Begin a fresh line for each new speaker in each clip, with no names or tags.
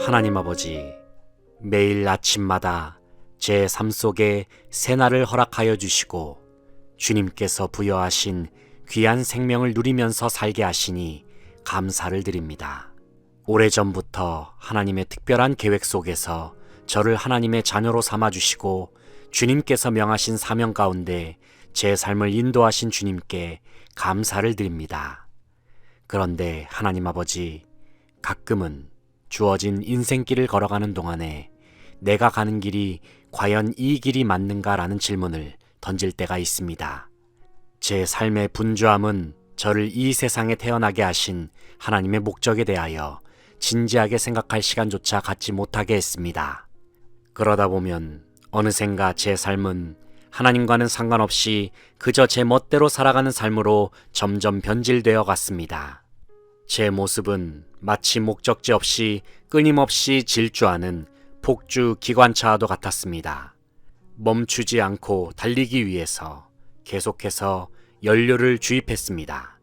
하나님 아버지, 매일 아침마다 제 삶 속에 새날을 허락하여 주시고 주님께서 부여하신 귀한 생명을 누리면서 살게 하시니 감사를 드립니다. 오래전부터 하나님의 특별한 계획 속에서 저를 하나님의 자녀로 삼아주시고 주님께서 명하신 사명 가운데 제 삶을 인도하신 주님께 감사를 드립니다. 그런데 하나님 아버지, 가끔은 주어진 인생길을 걸어가는 동안에 내가 가는 길이 과연 이 길이 맞는가라는 질문을 던질 때가 있습니다. 제 삶의 분주함은 저를 이 세상에 태어나게 하신 하나님의 목적에 대하여 진지하게 생각할 시간조차 갖지 못하게 했습니다. 그러다 보면 어느샌가 제 삶은 하나님과는 상관없이 그저 제 멋대로 살아가는 삶으로 점점 변질되어 갔습니다. 제 모습은 마치 목적지 없이 끊임없이 질주하는 폭주 기관차와도 같았습니다. 멈추지 않고 달리기 위해서 계속해서 연료를 주입했습니다.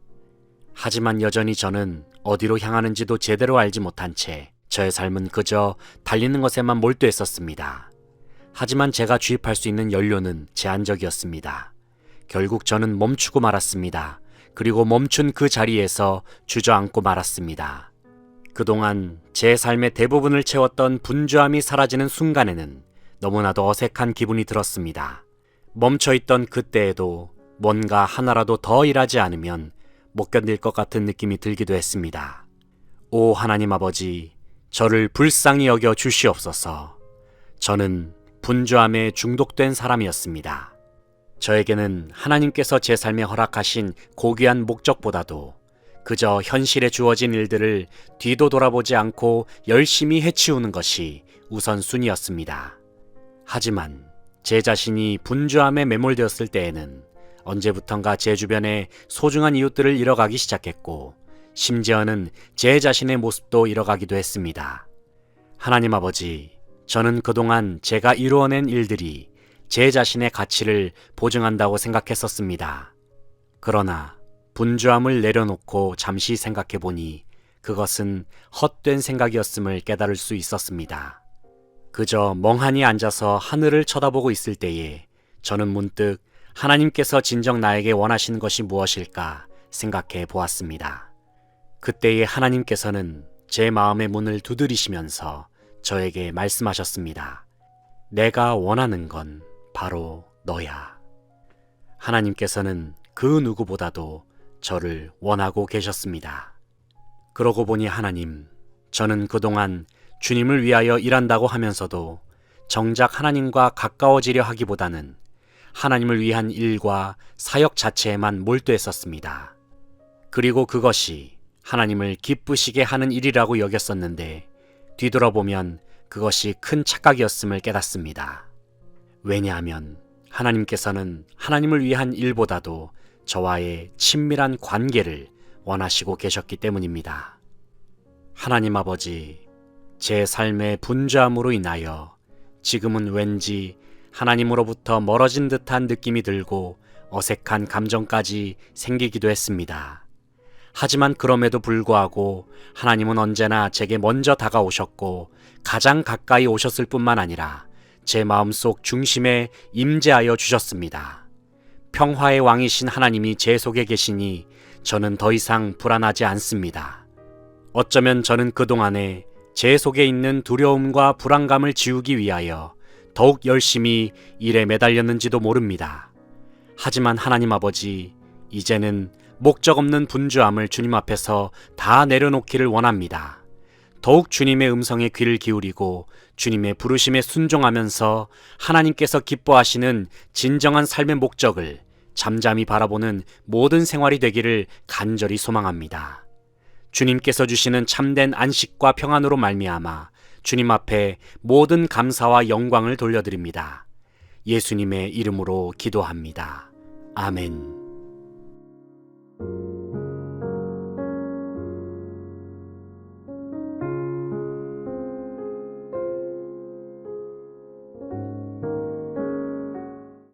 하지만 여전히 저는 어디로 향하는지도 제대로 알지 못한 채 저의 삶은 그저 달리는 것에만 몰두했었습니다. 하지만 제가 주입할 수 있는 연료는 제한적이었습니다. 결국 저는 멈추고 말았습니다. 그리고 멈춘 그 자리에서 주저앉고 말았습니다. 그동안 제 삶의 대부분을 채웠던 분주함이 사라지는 순간에는 너무나도 어색한 기분이 들었습니다. 멈춰있던 그때에도 뭔가 하나라도 더 일하지 않으면 못 견딜 것 같은 느낌이 들기도 했습니다. 오 하나님 아버지, 저를 불쌍히 여겨 주시옵소서. 저는 분주함에 중독된 사람이었습니다. 저에게는 하나님께서 제 삶에 허락하신 고귀한 목적보다도 그저 현실에 주어진 일들을 뒤도 돌아보지 않고 열심히 해치우는 것이 우선순위였습니다. 하지만 제 자신이 분주함에 매몰되었을 때에는 언제부턴가 제 주변에 소중한 이웃들을 잃어가기 시작했고 심지어는 제 자신의 모습도 잃어가기도 했습니다. 하나님 아버지, 저는 그동안 제가 이루어낸 일들이 제 자신의 가치를 보증한다고 생각했었습니다. 그러나 분주함을 내려놓고 잠시 생각해보니 그것은 헛된 생각이었음을 깨달을 수 있었습니다. 그저 멍하니 앉아서 하늘을 쳐다보고 있을 때에 저는 문득 하나님께서 진정 나에게 원하시는 것이 무엇일까 생각해 보았습니다. 그때에 하나님께서는 제 마음의 문을 두드리시면서 저에게 말씀하셨습니다. 내가 원하는 건 바로 너야. 하나님께서는 그 누구보다도 저를 원하고 계셨습니다. 그러고 보니 하나님, 저는 그동안 주님을 위하여 일한다고 하면서도 정작 하나님과 가까워지려 하기보다는 하나님을 위한 일과 사역 자체에만 몰두했었습니다. 그리고 그것이 하나님을 기쁘시게 하는 일이라고 여겼었는데 뒤돌아보면 그것이 큰 착각이었음을 깨닫습니다. 왜냐하면 하나님께서는 하나님을 위한 일보다도 저와의 친밀한 관계를 원하시고 계셨기 때문입니다. 하나님 아버지, 제 삶의 분주함으로 인하여 지금은 왠지 하나님으로부터 멀어진 듯한 느낌이 들고 어색한 감정까지 생기기도 했습니다. 하지만 그럼에도 불구하고 하나님은 언제나 제게 먼저 다가오셨고 가장 가까이 오셨을 뿐만 아니라 제 마음속 중심에 임재하여 주셨습니다. 평화의 왕이신 하나님이 제 속에 계시니 저는 더 이상 불안하지 않습니다. 어쩌면 저는 그동안에 제 속에 있는 두려움과 불안감을 지우기 위하여 더욱 열심히 일에 매달렸는지도 모릅니다. 하지만 하나님 아버지, 이제는 목적 없는 분주함을 주님 앞에서 다 내려놓기를 원합니다. 더욱 주님의 음성에 귀를 기울이고 주님의 부르심에 순종하면서 하나님께서 기뻐하시는 진정한 삶의 목적을 잠잠히 바라보는 모든 생활이 되기를 간절히 소망합니다. 주님께서 주시는 참된 안식과 평안으로 말미암아 주님 앞에 모든 감사와 영광을 돌려드립니다. 예수님의 이름으로 기도합니다. 아멘.